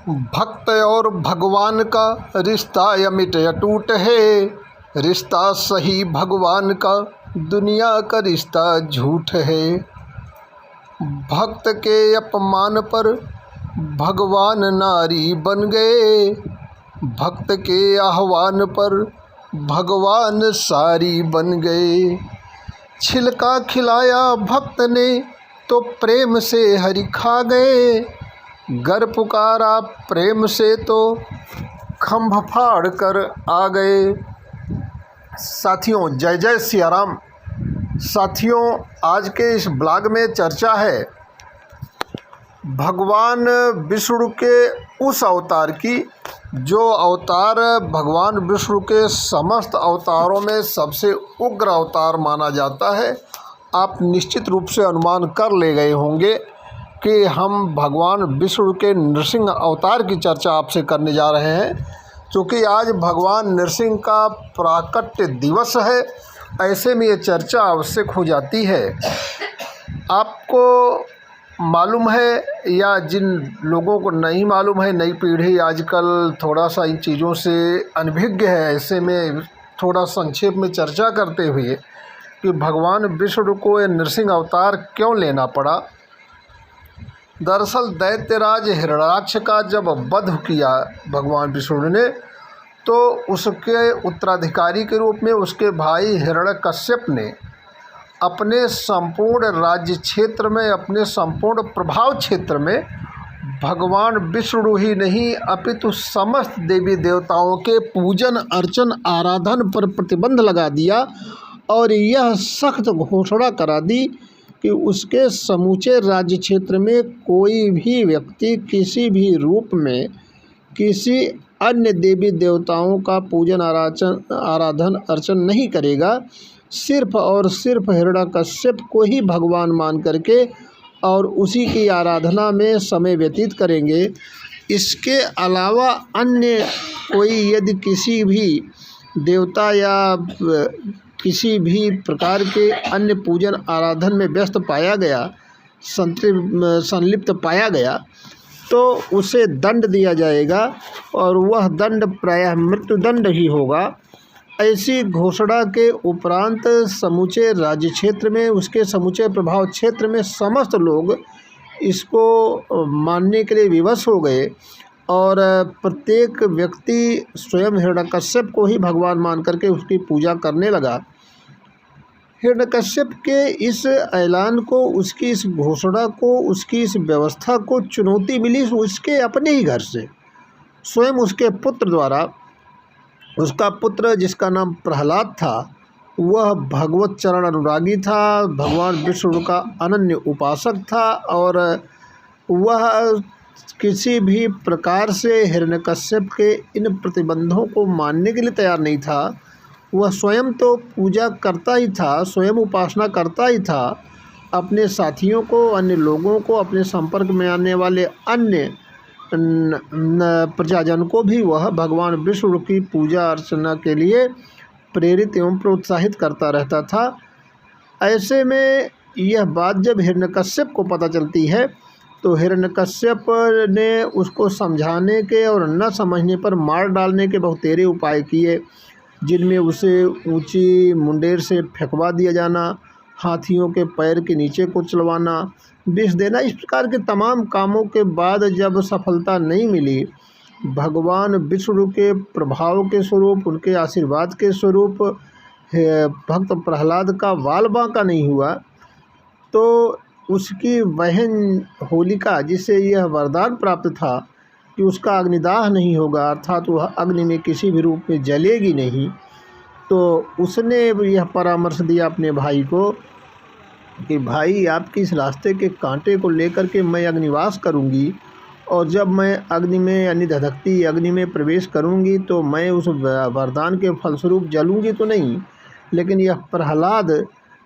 भक्त और भगवान का रिश्ता अमिट अटूट है। रिश्ता सही भगवान का, दुनिया का रिश्ता झूठ है। भक्त के अपमान पर भगवान नारी बन गए। भक्त के आह्वान पर भगवान सारी बन गए। छिलका खिलाया भक्त ने तो प्रेम से हरि खा गए। गर पुकारा प्रेम से तो खंभ फाड़ कर आ गए। साथियों, जय जय सिया राम। साथियों, आज के इस ब्लॉग में चर्चा है भगवान विष्णु के उस अवतार की जो अवतार भगवान विष्णु के समस्त अवतारों में सबसे उग्र अवतार माना जाता है। आप निश्चित रूप से अनुमान कर ले गए होंगे कि हम भगवान विष्णु के नृसिंह अवतार की चर्चा आपसे करने जा रहे हैं, क्योंकि आज भगवान नृसिंह का प्राकट्य दिवस है। ऐसे में ये चर्चा आवश्यक हो जाती है। आपको मालूम है या जिन लोगों को नहीं मालूम है, नई पीढ़ी आजकल थोड़ा सा इन चीज़ों से अनभिज्ञ है। ऐसे में थोड़ा संक्षेप में चर्चा करते हुए कि भगवान विष्णु को ये नृसिंह अवतार क्यों लेना पड़ा। दरअसल दैत्यराज हिरण्याक्ष का जब वध किया भगवान विष्णु ने, तो उसके उत्तराधिकारी के रूप में उसके भाई हिरण्यकश्यप ने अपने संपूर्ण राज्य क्षेत्र में, अपने संपूर्ण प्रभाव क्षेत्र में भगवान विष्णु ही नहीं अपितु समस्त देवी देवताओं के पूजन अर्चन आराधन पर प्रतिबंध लगा दिया और यह सख्त घोषणा करा दी कि उसके समूचे राज्य क्षेत्र में कोई भी व्यक्ति किसी भी रूप में किसी अन्य देवी देवताओं का पूजन आराधन अर्चन नहीं करेगा। सिर्फ और सिर्फ हिरण्यकश्यप को ही भगवान मान करके और उसी की आराधना में समय व्यतीत करेंगे। इसके अलावा अन्य कोई यदि किसी भी देवता या किसी भी प्रकार के अन्य पूजन आराधन में व्यस्त पाया गया, संलिप्त पाया गया, तो उसे दंड दिया जाएगा और वह दंड प्रायः मृत्युदंड ही होगा। ऐसी घोषणा के उपरांत समूचे राज्य क्षेत्र में, उसके समूचे प्रभाव क्षेत्र में समस्त लोग इसको मानने के लिए विवश हो गए और प्रत्येक व्यक्ति स्वयं हिरण्यकश्यप को ही भगवान मान करके उसकी पूजा करने लगा। हिरण्यकश्यप के इस ऐलान को, उसकी इस घोषणा को, उसकी इस व्यवस्था को चुनौती मिली उसके अपने ही घर से, स्वयं उसके पुत्र द्वारा। उसका पुत्र जिसका नाम प्रहलाद था, वह भगवत चरण अनुरागी था, भगवान विष्णु का अनन्य उपासक था और वह किसी भी प्रकार से हिरण्यकश्यप के इन प्रतिबंधों को मानने के लिए तैयार नहीं था। वह स्वयं तो पूजा करता ही था, स्वयं उपासना करता ही था। अपने साथियों को, अन्य लोगों को, अपने संपर्क में आने वाले अन्य प्रजाजन को भी वह भगवान विष्णु की पूजा अर्चना के लिए प्रेरित एवं प्रोत्साहित करता रहता था। ऐसे में यह बात जब हिरण्यकश्यप को पता चलती है, तो हिरण्यकश्यप ने उसको समझाने के और न समझने पर मार डालने के बहुतेरे उपाय किए, जिनमें उसे ऊंची मुंडेर से फेंकवा दिया जाना, हाथियों के पैर के नीचे कुचलवाना, विष देना, इस प्रकार के तमाम कामों के बाद जब सफलता नहीं मिली, भगवान विष्णु के प्रभाव के स्वरूप, उनके आशीर्वाद के स्वरूप भक्त प्रहलाद का वाल बांका नहीं हुआ, तो उसकी बहन होलिका, जिसे यह वरदान प्राप्त था कि उसका अग्निदाह नहीं होगा, अर्थात वह अग्नि में किसी भी रूप में जलेगी नहीं, तो उसने यह परामर्श दिया अपने भाई को कि भाई, आपकी इस रास्ते के कांटे को लेकर के मैं अग्निवास करूंगी और जब मैं अग्नि में यानी धधकती अग्नि में प्रवेश करूंगी तो मैं उस वरदान के फलस्वरूप जलूंगी तो नहीं, लेकिन यह प्रहलाद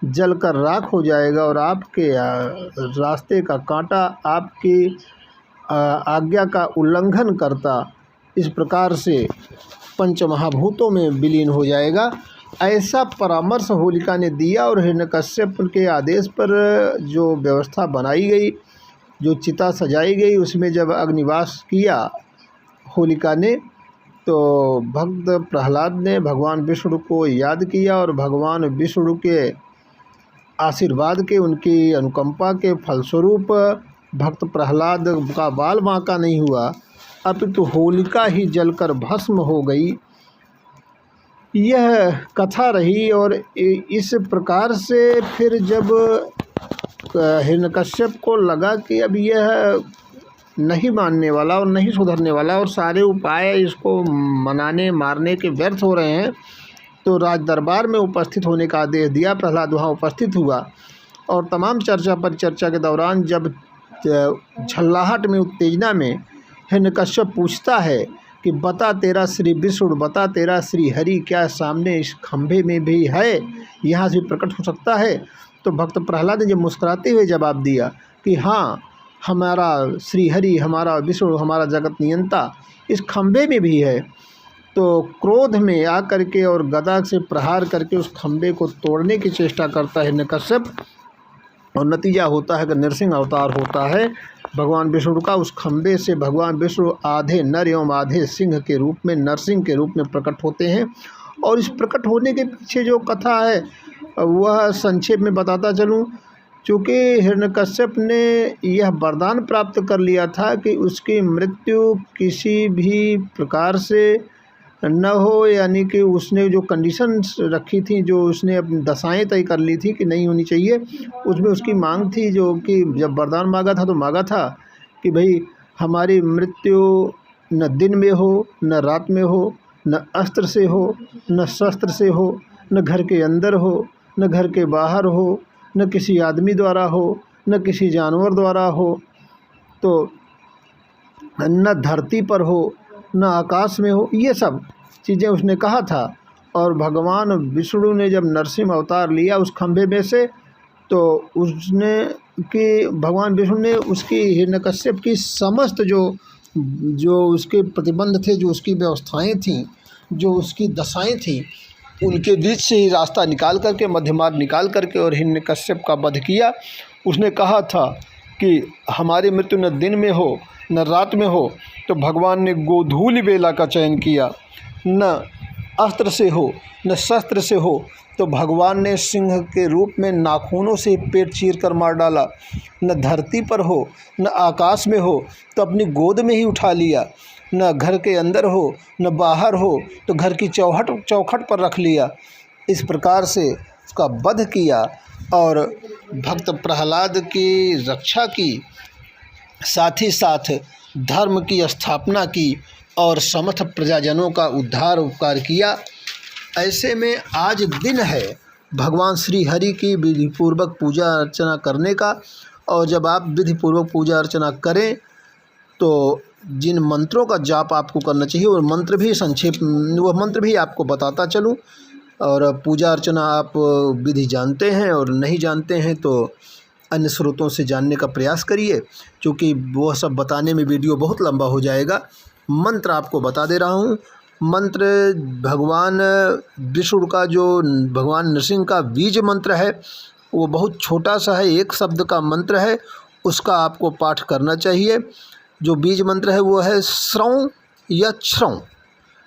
जलकर राख हो जाएगा और आपके रास्ते का कांटा आपकी आज्ञा का उल्लंघन करता इस प्रकार से पंचमहाभूतों में विलीन हो जाएगा। ऐसा परामर्श होलिका ने दिया और हिरण्यकश्यप के आदेश पर जो व्यवस्था बनाई गई, जो चिता सजाई गई, उसमें जब अग्निवास किया होलिका ने। तो भक्त प्रहलाद ने भगवान विष्णु को याद किया और भगवान विष्णु के आशीर्वाद के, उनकी अनुकंपा के फलस्वरूप भक्त प्रहलाद का बाल बांका नहीं हुआ, अपितु होलिका ही जलकर भस्म हो गई। यह कथा रही। और इस प्रकार से फिर जब हिरण्यकश्यप को लगा कि अब यह नहीं मानने वाला और नहीं सुधरने वाला और सारे उपाय इसको मनाने मारने के व्यर्थ हो रहे हैं, तो राज दरबार में उपस्थित होने का आदेश दिया। प्रहलाद वहाँ उपस्थित हुआ और तमाम चर्चा परिचर्चा के दौरान जब झल्लाहट में, उत्तेजना में हिरण्यकश्यप पूछता है कि बता तेरा श्री विष्णु, बता तेरा श्री हरि क्या सामने इस खंभे में भी है, यहाँ से प्रकट हो सकता है? तो भक्त प्रहलाद ने जब मुस्कुराते हुए जवाब दिया कि हाँ, हमारा श्री हरि, हमारा विष्णु, हमारा जगत नियंता इस खंभे में भी है, तो क्रोध में आकर के और गदा से प्रहार करके उस खंभे को तोड़ने की चेष्टा करता है हिरण्यकश्यप। और नतीजा होता है कि नरसिंह अवतार होता है भगवान विष्णु का। उस खंभे से भगवान विष्णु आधे नर एवं आधे सिंह के रूप में, नरसिंह के रूप में प्रकट होते हैं। और इस प्रकट होने के पीछे जो कथा है वह संक्षेप में बताता चलूँ। चूँकि हिरण्यकश्यप ने यह वरदान प्राप्त कर लिया था कि उसकी मृत्यु किसी भी प्रकार से न हो, यानी कि उसने जो कंडीशंस रखी थी, जो उसने अपनी दशाएं तय कर ली थी कि नहीं होनी चाहिए, उसमें उसकी मांग थी, जो कि जब वरदान मांगा था तो मांगा था कि भाई हमारी मृत्यु न दिन में हो, न रात में हो, न अस्त्र से हो, न शस्त्र से हो, न घर के अंदर हो, न घर के बाहर हो, न किसी आदमी द्वारा हो, न किसी जानवर द्वारा हो, तो न धरती पर हो, न आकाश में हो। ये सब चीज़ें उसने कहा था। और भगवान विष्णु ने जब नरसिंह अवतार लिया उस खंभे में से, तो उसने कि भगवान विष्णु ने उसकी हिरण्यकश्यप की समस्त जो उसके प्रतिबंध थे, जो उसकी व्यवस्थाएं थीं, जो उसकी दशाएं थीं, उनके बीच से ही रास्ता निकाल करके, मध्य मार्ग निकाल करके और हिरण्यकश्यप का वध किया। उसने कहा था कि हमारी मृत्यु न दिन में हो न रात में हो, तो भगवान ने गोधूलि बेला का चयन किया। न अस्त्र से हो न शस्त्र से हो, तो भगवान ने सिंह के रूप में नाखूनों से पेट चीर कर मार डाला। न धरती पर हो न आकाश में हो, तो अपनी गोद में ही उठा लिया। न घर के अंदर हो न बाहर हो, तो घर की चौखट पर रख लिया। इस प्रकार से उसका वध किया और भक्त प्रहलाद की रक्षा की, साथ ही साथ धर्म की स्थापना की और समस्त प्रजाजनों का उद्धार उपकार किया। ऐसे में आज दिन है भगवान श्री हरि की विधिपूर्वक पूजा अर्चना करने का। और जब आप विधिपूर्वक पूजा अर्चना करें तो जिन मंत्रों का जाप आपको करना चाहिए, और मंत्र भी वह मंत्र भी आपको बताता चलूँ। और पूजा अर्चना आप विधि जानते हैं और नहीं जानते हैं तो अन्य स्रोतों से जानने का प्रयास करिए, क्योंकि वह सब बताने में वीडियो बहुत लंबा हो जाएगा। मंत्र आपको बता दे रहा हूँ। मंत्र भगवान विष्णु का, जो भगवान नरसिंह का बीज मंत्र है, वो बहुत छोटा सा है, एक शब्द का मंत्र है, उसका आपको पाठ करना चाहिए। जो बीज मंत्र है वो है श्रौं या छ्रौं।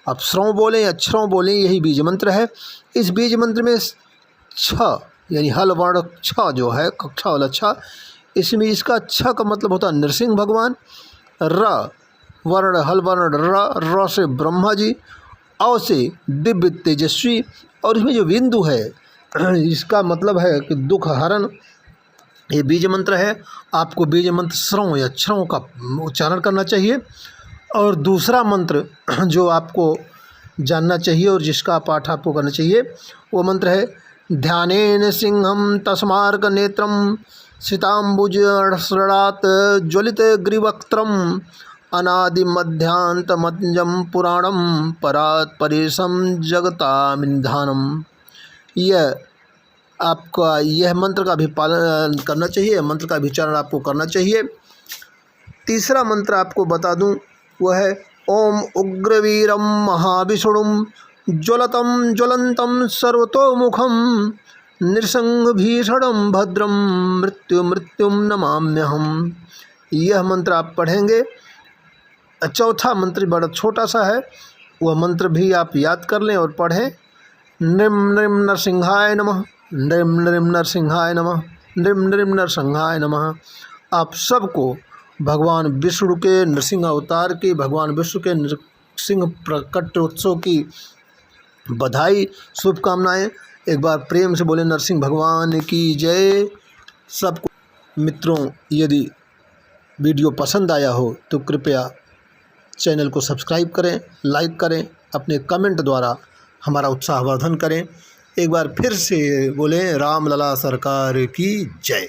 आप श्रौं बोलें या छ्रौं बोलें, यही बीज मंत्र है। इस बीज मंत्र में छ यानी हल वर्ण छ जो है, कक्षा वाला छ, इसमें इसका छ का मतलब होता है नरसिंह भगवान। र वर्ण हल वर्ण र से ब्रह्मा जी, औ से दिव्य तेजस्वी, और इसमें जो बिंदु है इसका मतलब है कि दुख हरण। ये बीज मंत्र है। आपको बीज मंत्र श्रौं या छ्रौं का उच्चारण करना चाहिए। और दूसरा मंत्र जो आपको जानना चाहिए और जिसका पाठ आपको करना चाहिए, वो मंत्र है ध्यानेन सिंहम तस्मार्क नेत्रम सीताम्बुज श्रणात ज्वलित ग्रीवक्त्रम अनादि मध्यांत मध्यम पुराणम परात परेशम जगतामिनिधानम। यह आपका यह मंत्र का भी पालन करना चाहिए, मंत्र का भी उच्चारण आपको करना चाहिए। तीसरा मंत्र आपको बता दूं, वह है ओम उग्रवीरम महाविष्णुम ज्वलतम ज्वलंतम सर्वतोमुखम नृसिंह भीषणम भद्रम मृत्युम नमाम्यहम। यह मंत्र आप पढ़ेंगे चौथा मंत्र बड़ा छोटा सा है, वह मंत्र भी आप याद कर लें और पढ़ें। नृम नृम नरसिंहाय नमः, नृम नृम नरसिंहाय नमः, नृम नृम नरसिंहाय नमः। आप सबको भगवान विष्णु के नृसिंह अवतार की, भगवान विष्णु के नृसिंह प्रकटोत्सव की बधाई, शुभकामनाएं। एक बार प्रेम से बोले नरसिंह भगवान की जय। सबको मित्रों, यदि वीडियो पसंद आया हो तो कृपया चैनल को सब्सक्राइब करें, लाइक करें, अपने कमेंट द्वारा हमारा उत्साहवर्धन करें। एक बार फिर से बोलें राम लला सरकार की जय।